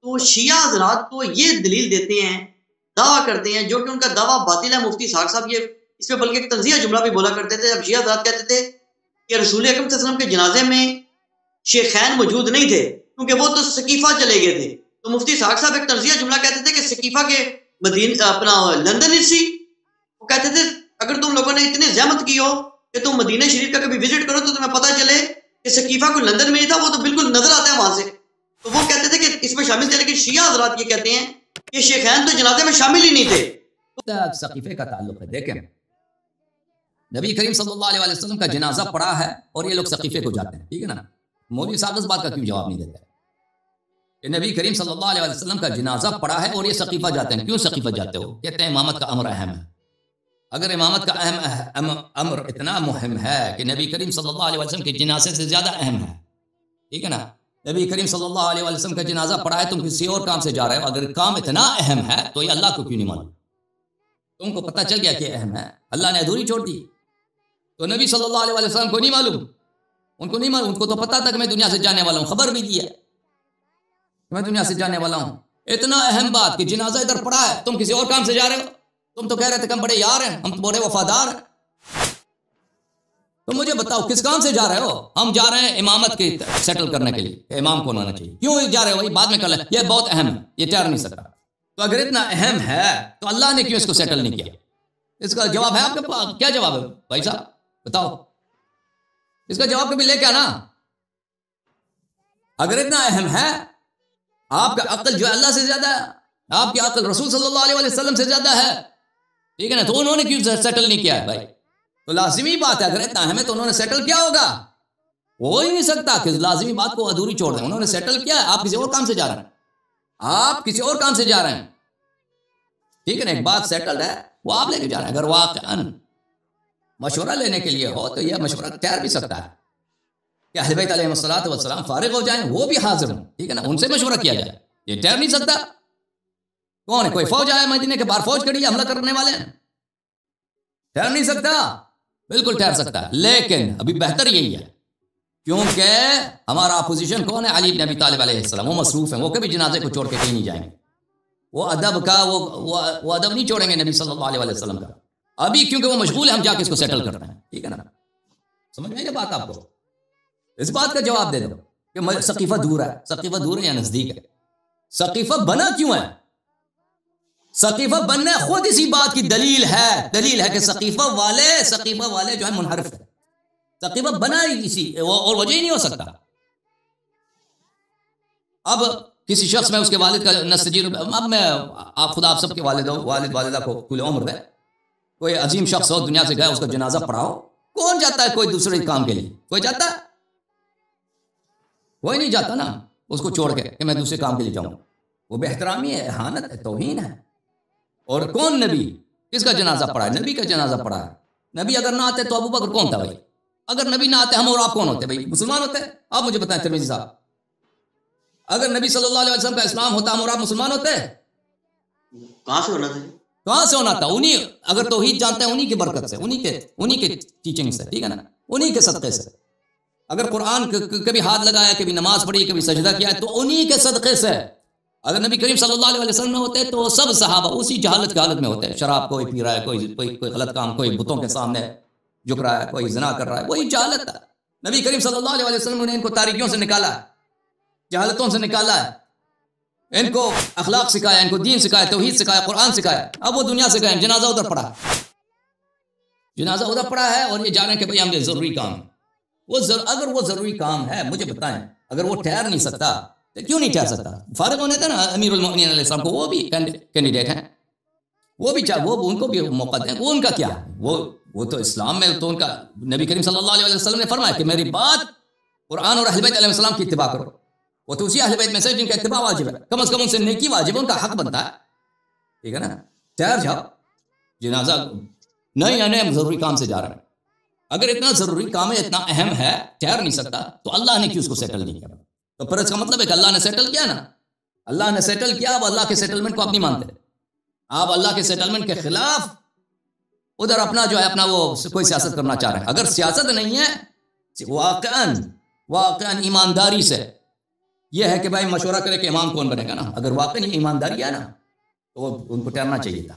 تو شیعہ حضرات کو یہ دلیل دیتے ہیں، دعویٰ کرتے ہیں، جو کہ ان کا دعویٰ باطل ہے۔ مفتی اسحاق صاحب یہ اس پہ بلکہ ایک تنزیہ جملہ بھی بولا کرتے تھے، جب شیعہ حضرات کہتے تھے کہ رسول اکرم صلی اللہ علیہ وسلم کے جنازے میں شیخین موجود نہیں تھے کیونکہ وہ تو سقیفہ چلے گئے تھے۔ تو مفتی اسحاق صاحب ایک تنزیہ جملہ کہتے تھے کہ سقیفہ کے اپنا لندن ہسٹری، وہ کہتے تھے اگر تم لوگوں نے اتنی زحمت کی ہو کہ تم مدینہ شریف کا کبھی وزٹ کرو تو تمہیں پتہ چلے کہ سقیفہ کو لندن میں نہیں تھا، وہ تو بالکل نظر آتا ہے وہاں سے۔ تو وہ کہتے تھے کہ اس میں شامل تھے، لیکن شیعہ حضرات یہ کہتے ہیں کہ شیخین تو جنازے میں شامل ہی نہیں تھے۔ سقیفے کا تعلق ہے، دیکھیں نبی کریم صلی اللہ علیہ وسلم کا جنازہ پڑا ہے اور یہ لوگ سقیفے کو جاتے ہیں، ٹھیک ہے نا؟ مولوی صاحب اس بات کا کیوں جواب نہیں دیتے کہ نبی کریم صلی اللہ علیہ وسلم کا جنازہ پڑا ہے اور یہ سقیفہ جاتے ہیں؟ کیوں سقیفہ جاتے ہو؟ کہتے ہیں امامت کا امر اہم ہے۔ اگر امامت کا امر اتنا مہم ہے کہ نبی کریم صلی اللہ علیہ وسلم کے جنازے سے زیادہ اہم ہے، ٹھیک ہے نا؟ نبی کریم صلی اللہ علیہ وسلم کا جنازہ پڑا ہے، تم کسی اور کام سے جا رہے ہو، اگر کام اتنا اہم ہے تو یہ اللہ کو کیوں نہیں معلوم؟ تم کو پتہ چل گیا کہ اہم ہے، اللہ نے ادھوری چھوڑ دی، تو نبی صلی اللہ علیہ وسلم کو نہیں معلوم؟ ان کو نہیں معلوم، ان کو تو پتہ تھا کہ میں دنیا سے جانے والا ہوں، خبر بھی دی ہے کہ میں دنیا سے جانے والا ہوں۔ اتنا اہم بات کہ جنازہ ادھر پڑا ہے، تم کسی اور کام سے جا رہے ہو، تم تو کہہ رہے تھے کہ ہم بڑے یار ہیں، ہم بڑے وفادار ہیں، تو مجھے بتاؤ کس کام سے جا رہے ہو؟ ہم جا رہے ہیں امامت کے سیٹل کرنے کے لیے کہ امام کون ہونا چاہیے۔ کیوں جا رہے ہو؟ بعد میں کر لیں، یہ بہت اہم ہے، یہ ٹھہر نہیں سکتا۔ تو اگر اتنا اہم ہے تو اللہ نے کیوں اس کو سیٹل نہیں کیا؟ اس کا جواب ہے آپ کے پاس؟ کیا جواب ہے بھائی صاحب بتاؤ؟ اس کا جواب کبھی لے کے آنا۔ اگر اتنا اہم ہے، آپ کا عقل جو ہے اللہ سے زیادہ ہے، آپ کی عقل رسول صلی اللہ علیہ وسلم سے زیادہ ہے، ٹھیک ہے نا؟ تو انہوں نے کیوں سیٹل نہیں کیا ہے بھائی؟ تو لازمی بات ہے اگر اتنا اہم ہے تو انہوں نے سیٹل کیا ہوگا؟ ہو ہی نہیں سکتا کہ لازمی بات کو ادھوری چھوڑ دیں۔ انہوں نے سیٹل کیا ہے، آپ کسی اور کام سے جا رہے ہیں، آپ کسی اور کام سے جا رہے ہیں، ٹھیک ہے نا؟ ایک بات سیٹلڈ ہے وہ آپ لے کے جا رہے ہیں۔ اگر واقعاً مشورہ لینے کے لیے ہو تو یہ مشورہ ٹھہر بھی سکتا ہے کہ اہل بیت علیہ الصلوۃ والسلام فارغ ہو جائیں، وہ بھی حاضر ہوں، ٹھیک ہے نا؟ ان سے مشورہ کیا جائے، یہ ٹھہر نہیں سکتا۔ کون ہے؟ کوئی فوج آیا مدینے کے باہر، فوج کھڑی ہے، حملہ کرنے والے ہیں، ٹھہر نہیں سکتا؟ بالکل ٹھہر سکتا ہے، لیکن ابھی بہتر یہی ہے کیونکہ ہمارا اپوزیشن کون ہے؟ علی بن ابی طالب علیہ السلام، وہ مصروف ہیں، وہ کبھی جنازے کو چھوڑ کے کہیں نہیں جائیں گے، وہ ادب کا وہ ادب نہیں چھوڑیں گے نبی صلی اللہ علیہ وسلم کا۔ ابھی کیونکہ وہ مشغول ہے، ہم جا کے اس کو سیٹل کرتے ہیں، ٹھیک ہے نا؟ سمجھ میں یہ بات آپ کو؟ اس بات کا جواب دے دو کہ سقیفہ دور ہے، سقیفہ دور ہے یا نزدیک ہے؟ سقیفہ بنا کیوں ہے؟ سقیفہ بننا خود اسی بات کی دلیل ہے کہ سقیفہ والے جو ہے منحرف ہے۔ سقیفہ بنا ہی اسی اور وجہ ہی نہیں ہو سکتا۔ اب کسی شخص میں اس کے والد کا نستجیر، اب میں آپ سب کے والد والدہ کو طول عمر دے، کوئی عظیم شخص ہو دنیا سے گیا، اس کا جنازہ پڑھاؤ، کون جاتا ہے کوئی دوسرے کام کے لیے؟ کوئی جاتا ہے؟ کوئی نہیں جاتا نا، اس کو چھوڑ کے کہ میں دوسرے کام کے لیے جاؤں۔ وہ بے احترامی ہے، اہانت ہے، توہین ہے۔ اور کون نبی کس کا جنازہ پڑھا ہے؟ نبی کا جنازہ پڑھا ہے۔ نبی اگر نہ آتے تو ابو بکر کون تھا بھائی؟ اگر نبی نہ آتے ہم اور آپ کون ہوتے بھائی؟ مسلمان ہوتے؟ آپ مجھے بتائیں ترمذی صاحب، اگر نبی صلی اللہ علیہ وسلم کا اسلام ہوتا ہم اور آپ مسلمان ہوتے؟ کہاں سے ہونا تھا؟ کہاں سے ہونا تھا؟ انہیں اگر توحید جانتے ہیں انہیں کی برکت سے، انہیں کے ٹیچنگ سے، ٹھیک ہے نا؟ انہیں کے صدقے سے۔ اگر قرآن کبھی ہاتھ لگایا، کبھی نماز پڑھی، کبھی سجدہ کیا تو انہیں کے صدقے سے۔ اگر نبی کریم صلی اللہ علیہ وسلم میں ہوتے تو سب صحابہ اسی جہالت کی حالت میں ہوتے، شراب کوئی پی رہا ہے، کوئی غلط کام، کوئی بتوں کے سامنے جھک رہا ہے، کوئی زنا کر رہا ہے، وہی جہالت ہے۔ نبی کریم صلی اللہ علیہ وسلم نے ان کو تاریکیوں سے نکالا ہے، جہالتوں سے نکالا ہے، ان کو اخلاق سکھایا، ان کو دین سکھایا، توحید سکھایا، قرآن سکھایا۔ اب وہ دنیا سے گئے، جنازہ ادھر پڑا ہے اور یہ جا رہے ہیں کہ بھئی ہم ضروری کام ہے۔ اگر وہ ضروری کام ہے مجھے بتائیں، اگر وہ ٹھہر نہیں سکتا تو کیوں نہیں ٹھہر سکتا؟ فارغ ہونے تھا نا امیر المؤمنین علیہ السلام کو، وہ بھی کینڈیڈیٹ ہیں، وہ بھی وہ ان کو بھی موقع دیں۔ وہ ان کا کیا ہے؟ وہ تو اسلام میں تو ان کا نبی کریم صلی اللہ علیہ وسلم نے فرمایا کہ میری بات قرآن اور اہل بیت علیہ السلام کی اتباع کرو۔ وہ تو اسی اہل بیت میں سے جن کا اتباع واجب ہے، کم از کم ان سے نیکی واجب ہے، ان کا حق بنتا ہے، ٹھیک ہے نا؟ ٹھہر جاؤ، جنازہ نہیں آنے، ہم ضروری کام سے جا رہے ہیں۔ اگر اتنا ضروری کام ہے، اتنا اہم ہے، ٹھہر نہیں سکتا تو اللہ نے کیوں اس کو سیٹل نہیں کیا؟ تو پھر اس کا مطلب ہے کہ اللہ نے سیٹل کیا نا، اللہ نے سیٹل کیا۔ اب اللہ کے سیٹلمنٹ کو آپ نہیں مانتے، آپ اللہ کے سیٹلمنٹ کے خلاف ادھر اپنا جو ہے اپنا وہ کوئی سیاست کرنا چاہ رہے ہیں۔ اگر سیاست نہیں ہے، واقعاً ایمانداری سے یہ ہے کہ بھائی مشورہ کرے کہ امام کون بنے گا نا. اگر واقعی ایمانداری ہے نا تو ان کو ٹھہرنا چاہیے تھا.